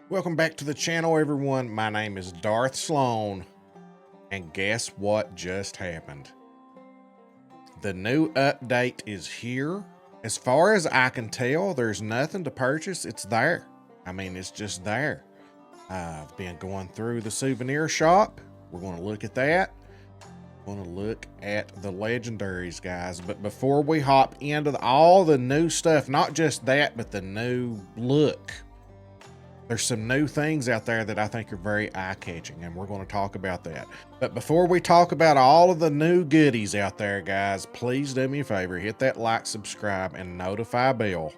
Welcome back to the channel, everyone. My name is Darth Slone, and guess what just happened? The new update is here. As far as I can tell, there's nothing to purchase. It's there. I mean, it's just there. I've been going through the souvenir shop. We're going to look at that. We're going to look at the legendaries, guys. But before we hop into all the new stuff, not just that, but the new look. There's some new things out there that I think are very eye-catching, and we're going to talk about that. But before we talk about all of the new goodies out there, guys, please do me a favor. Hit that like, subscribe, and notify bell.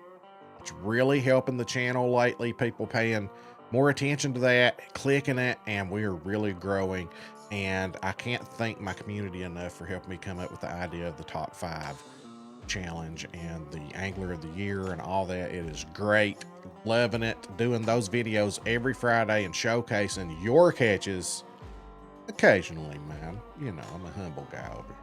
It's really helping the channel lately. People paying more attention to that, clicking it, and we are really growing. And I can't thank my community enough for helping me come up with the idea of the top 5 challenge and the angler of the year and all that. It is great. Loving it. Doing those videos every Friday and showcasing your catches occasionally, man. You know, I'm a humble guy over here.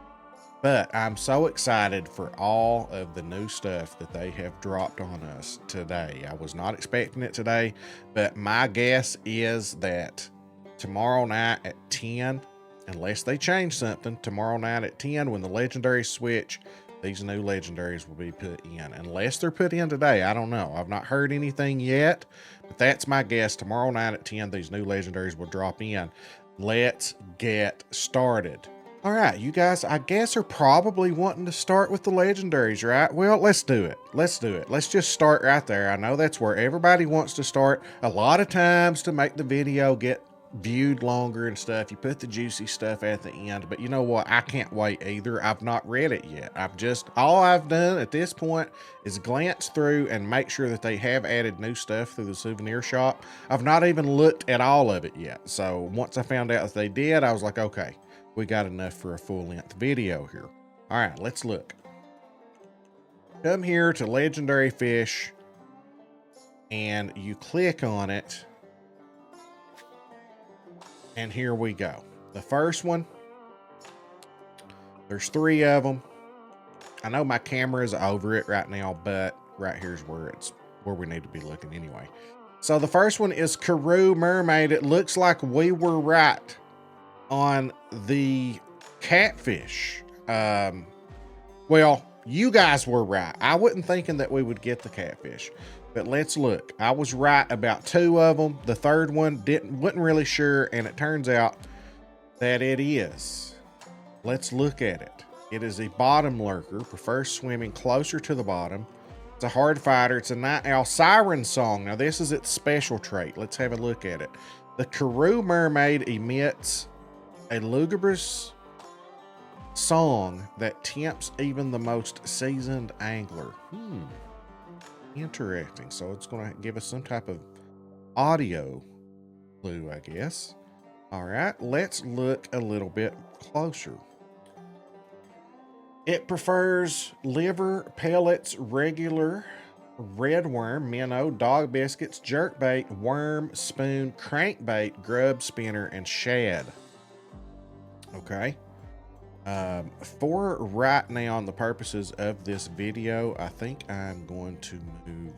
But I'm so excited for all of the new stuff that they have dropped on us today. I was not expecting it today, but my guess is that tomorrow night at 10, unless they change something, tomorrow night at 10 when the legendaries switch, these new legendaries will be put in. Unless they're put in today, I don't know. I've not heard anything yet, but that's my guess. Tomorrow night at 10, these new legendaries will drop in. Let's get started. All right, you guys, I guess are probably wanting to start with the legendaries, right? Well, let's do it. Let's do it. Let's just start right there. I know that's where everybody wants to start. A lot of times to make the video get viewed longer and stuff, you put the juicy stuff at the end, but you know what, I can't wait either. I've not read it yet. All I've done at this point is glance through and make sure that they have added new stuff through the souvenir shop. I've not even looked at all of it yet, so once I found out that they did, I was like, okay, we got enough for a full-length video here. All right, let's look. Come here to legendary fish and you click on it. And here we go. The first one, there's 3 of them. I know my camera is over it right now, but right here's where we need to be looking anyway. So the first one is Karu mermaid. It looks like we were right on the catfish. Well, you guys were right. I wasn't thinking that we would get the catfish. But let's look. I was right about 2 of them. The third one wasn't really sure, and it turns out that it is. Let's look at it. It is a bottom lurker, prefers swimming closer to the bottom. It's a hard fighter. It's a night owl siren song. Now this is its special trait. Let's have a look at it. The Karu mermaid emits a lugubrious song that tempts even the most seasoned angler. Interesting. So it's going to give us some type of audio clue, I guess. All right, let's look a little bit closer. It prefers liver, pellets, regular, red worm, minnow, dog biscuits, jerkbait, worm, spoon, crankbait, grub, spinner, and shad. Okay. For right now, on the purposes of this video, I think I'm going to move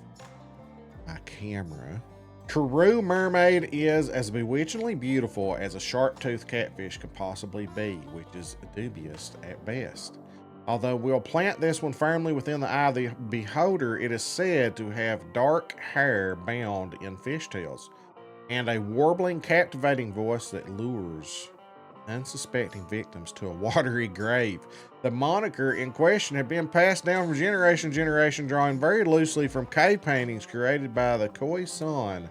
my camera. Karu mermaid is as bewitchingly beautiful as a sharp-toothed catfish could possibly be, which is dubious at best. Although we'll plant this one firmly within the eye of the beholder, it is said to have dark hair bound in fishtails and a warbling, captivating voice that lures unsuspecting victims to a watery grave. The moniker in question had been passed down from generation to generation, drawing very loosely from cave paintings created by the Khoisan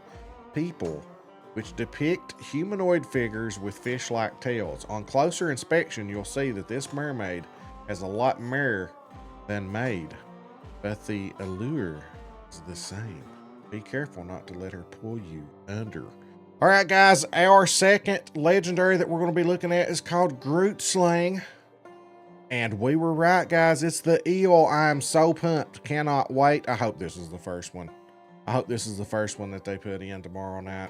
people, which depict humanoid figures with fish-like tails. On closer inspection, you'll see that this mermaid has a lot more than maid, but the allure is the same. Be careful not to let her pull you under. All right, guys, our second legendary that we're going to be looking at is called Groot slang. And we were right, guys. It's the eel. I am so pumped. Cannot wait. I hope this is the first one. I hope this is the first one that they put in tomorrow night.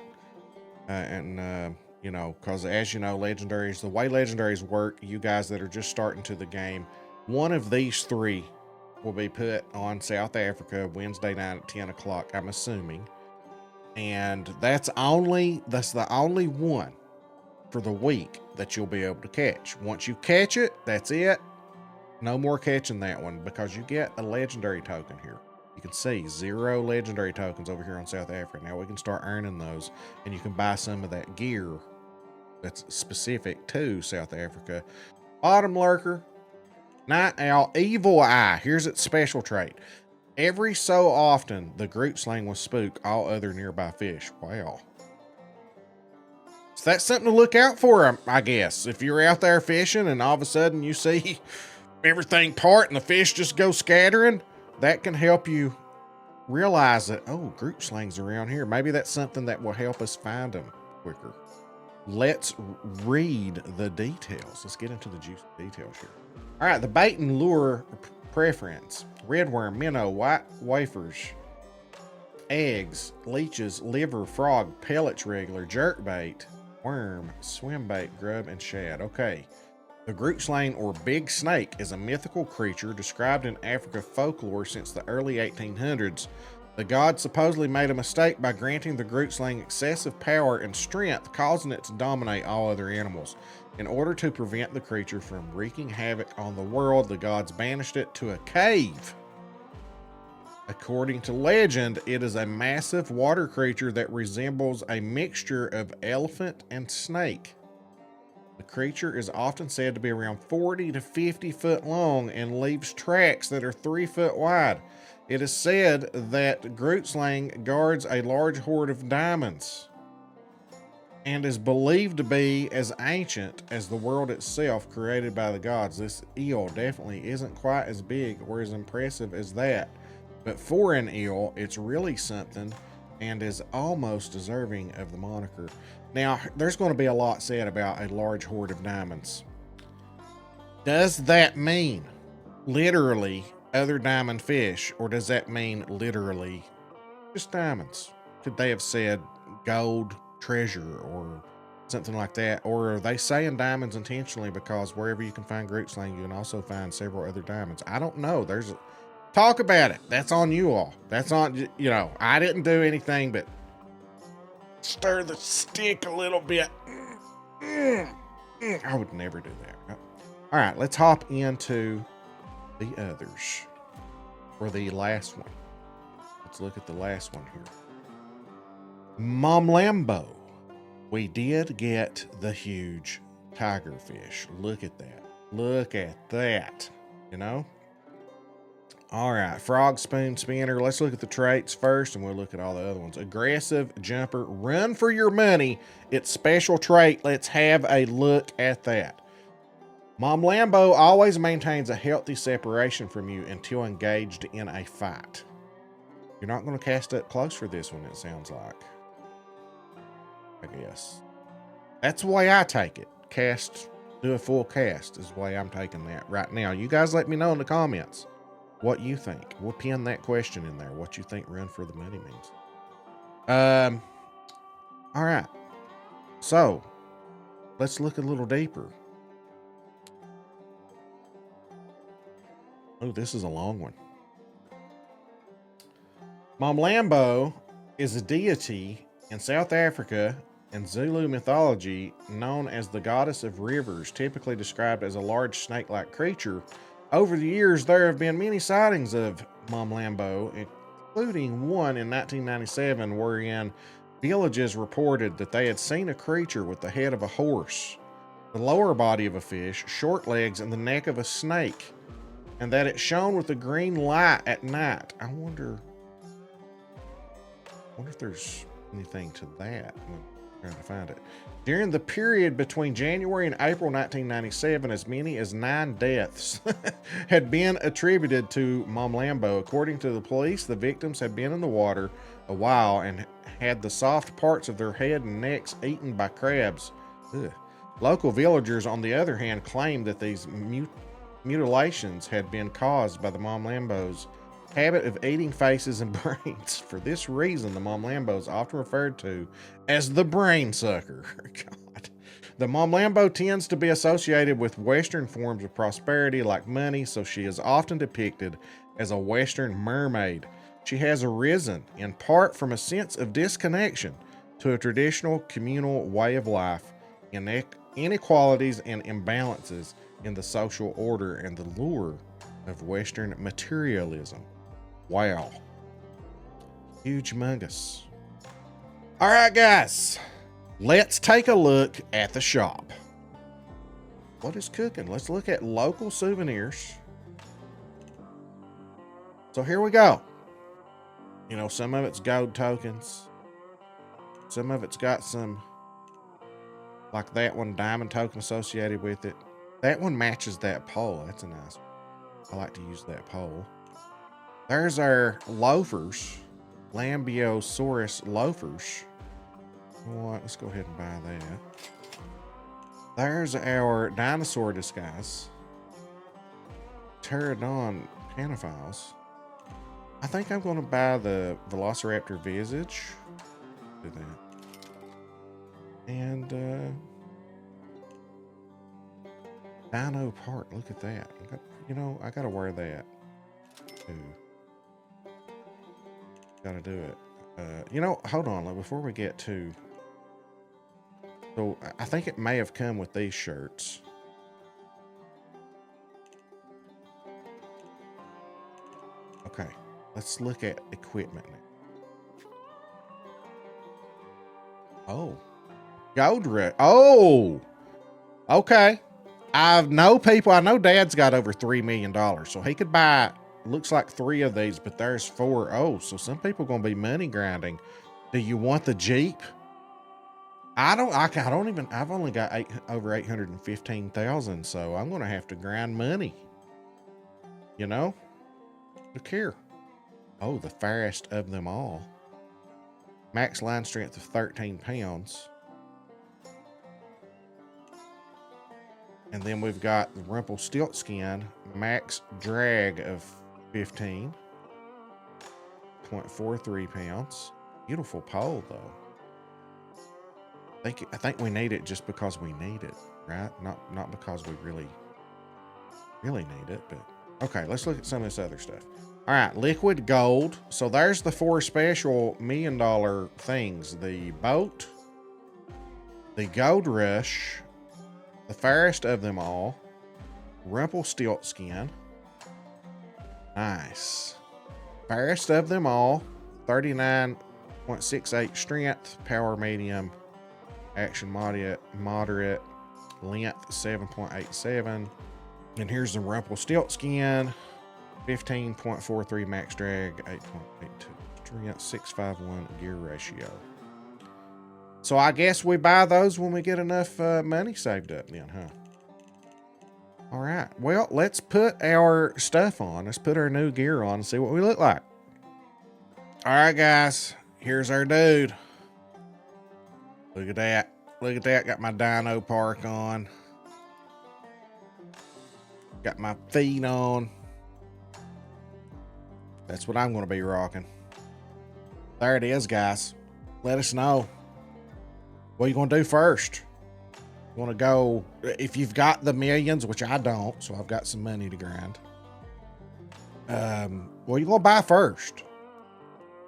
You know, because as you know, legendaries, the way legendaries work, you guys that are just starting to the game, one of these 3 will be put on South Africa Wednesday night at 10 o'clock, I'm assuming. And that's the only one for the week that you'll be able to catch. Once you catch it, that's it. No more catching that one, because you get a legendary token here. You can see 0 legendary tokens over here on South Africa. Now we can start earning those, and you can buy some of that gear that's specific to South Africa. Bottom lurker, night owl, evil eye. Here's its special trait. Every so often, the Groot slang will spook all other nearby fish. Wow. So that's something to look out for, I guess. If you're out there fishing and all of a sudden you see everything part and the fish just go scattering, that can help you realize that, oh, Groot slang's around here. Maybe that's something that will help us find them quicker. Let's read the details. Let's get into the juicy details here. All right, the bait and lure preference. Red worm, minnow, white wafers, eggs, leeches, liver, frog, pellets regular, jerkbait, worm, swim bait, grub, and shad. Okay. The Groot slang, or big snake, is a mythical creature described in Africa folklore since the early 1800s. The gods supposedly made a mistake by granting the Groot slang excessive power and strength, causing it to dominate all other animals. In order to prevent the creature from wreaking havoc on the world, the gods banished it to a cave. According to legend, it is a massive water creature that resembles a mixture of elephant and snake. The creature is often said to be around 40 to 50 foot long and leaves tracks that are 3 foot wide. It is said that Groot slang guards a large hoard of diamonds and is believed to be as ancient as the world itself created by the gods. This eel definitely isn't quite as big or as impressive as that, but for an eel, it's really something and is almost deserving of the moniker. Now, there's going to be a lot said about a large hoard of diamonds. Does that mean literally other diamond fish, or does that mean literally just diamonds? Could they have said gold treasure or something like that? Or are they saying diamonds intentionally because wherever you can find Groot slang, you can also find several other diamonds? I don't know. Talk about it. That's on you all. That's on, I didn't do anything but stir the stick a little bit. I would never do that. All right, let's hop into the others for the last one. Let's look at the last one here. Mum Lambo. We did get the huge tiger fish. Look at that. Look at that. All right, frog, spoon, spinner. Let's look at the traits first, and we'll look at all the other ones. Aggressive, jumper, run for your money. Its special trait. Let's have a look at that. Mum Lambo always maintains a healthy separation from you until engaged in a fight. You're not going to cast up close for this one, it sounds like. I guess. That's the way I take it. Do a full cast is the way I'm taking that right now. You guys let me know in the comments what you think. We'll pin that question in there. What you think run for the money means. All right. So let's look a little deeper. Oh, this is a long one. Mum Lambo is a deity in South Africa and Zulu mythology known as the goddess of rivers, typically described as a large snake-like creature. Over the years, there have been many sightings of Mum Lambo, including one in 1997 wherein villages reported that they had seen a creature with the head of a horse, the lower body of a fish, short legs, and the neck of a snake, and that it shone with a green light at night. I wonder if there's anything to that. I'm trying to find it. During the period between January and April 1997, as many as 9 deaths had been attributed to Mum Lambo. According to the police, the victims had been in the water a while and had the soft parts of their head and necks eaten by crabs. Ugh. Local villagers, on the other hand, claimed that these mutilations had been caused by the Mum Lambo's habit of eating faces and brains. For this reason, the Mum Lambo is often referred to as the brain sucker. God. The Mum Lambo tends to be associated with Western forms of prosperity like money, so she is often depicted as a Western mermaid. She has arisen in part from a sense of disconnection to a traditional communal way of life, inequalities and imbalances in the social order, and the lure of Western materialism. Wow. Huge mungus. All right, guys. Let's take a look at the shop. What is cooking? Let's look at local souvenirs. So here we go. You know, some of it's gold tokens. Some of it's got some, like that one, diamond token associated with it. That one matches that pole. That's a nice one. I like to use that pole. There's our loafers. Lambiosaurus loafers. You know what? Let's go ahead and buy that. There's our dinosaur disguise. Pterodon panophiles. I think I'm going to buy the Velociraptor visage. Do that. And Dino part. Look at that. I got to wear that too. Got to do it. Hold on. Before we get to... So I think it may have come with these shirts. Okay. Let's look at equipment now. Oh. Gold rush. Oh. Okay. I know Dad's got over $3 million, so he could buy, looks like 3 of these, but there's 4. Oh, so some people are going to be money grinding. Do you want the Jeep? I've only got over 815,000, so I'm going to have to grind money. Look here. Oh, the fairest of them all. Max line strength of 13 pounds. And then we've got the Rumpelstiltskin, max drag of 15.43 pounds. Beautiful pole, though. I think we need it just because we need it, right? Not because we really need it, but okay, let's look at some of this other stuff. All right, liquid gold. So there's the 4 special $1 million things. The boat, the gold rush, the fairest of them all, Rumpelstiltskin. Nice. Fairest of them all, 39.68 strength, power medium, action moderate, length 7.87. And here's the Rumpelstiltskin, 15.43 max drag, 8.82 strength, 651 gear ratio. So I guess we buy those when we get enough money saved up then, huh? All right. Well, let's put our stuff on. Let's put our new gear on and see what we look like. All right, guys. Here's our dude. Look at that. Look at that. Got my Dino Park on. Got my feet on. That's what I'm going to be rocking. There it is, guys. Let us know. What are you going to do first? You want to go, if you've got the millions, which I don't, so I've got some money to grind. What are you going to buy first?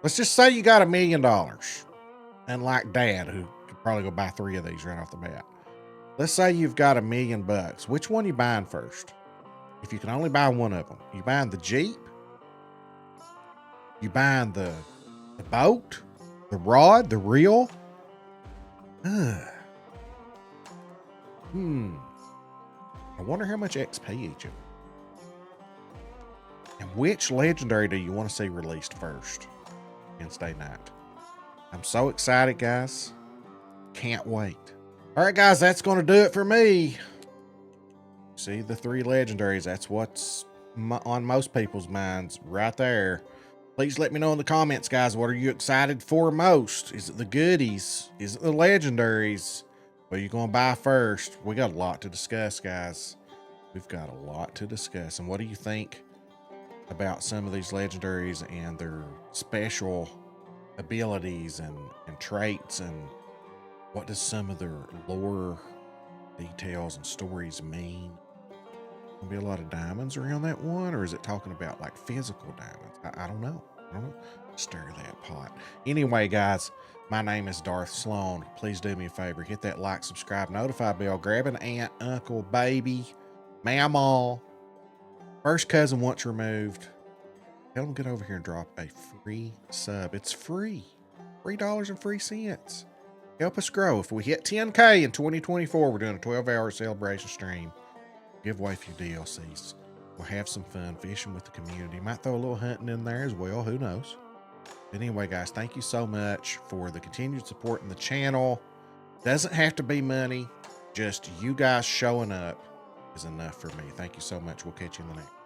Let's just say you got $1 million. And like Dad, who could probably go buy 3 of these right off the bat. Let's say you've got $1 million. Which one are you buying first? If you can only buy one of them. You buying the Jeep? You buying the boat? The rod? The reel? I wonder how much XP each of them. And which legendary do you want to see released first? Wednesday night. I'm so excited, guys. Can't wait. All right, guys, that's going to do it for me. See the 3 legendaries. That's what's on most people's minds right there. Please let me know in the comments, guys. What are you excited for most? Is it the goodies? Is it the legendaries? What are you going to buy first? We got a lot to discuss, guys. We've got a lot to discuss. And what do you think about some of these legendaries and their special abilities and traits? And what does some of their lore details and stories mean? Gonna be a lot of diamonds around that one, or is it talking about like physical diamonds? I don't know. Don't stir that pot. Anyway, guys, my name is Darth Slone. Please do me a favor. Hit that like, subscribe, notify bell. Grab an aunt, uncle, baby, mamaw, first cousin once removed. Tell them to get over here and drop a free sub. It's free. $3 and free cents. Help us grow. If we hit 10K in 2024, we're doing a 12-hour celebration stream. Give away a few DLCs. We'll have some fun fishing with the community. Might throw a little hunting in there as well. Who knows? But anyway, guys, thank you so much for the continued support in the channel. Doesn't have to be money. Just you guys showing up is enough for me. Thank you so much. We'll catch you in the next.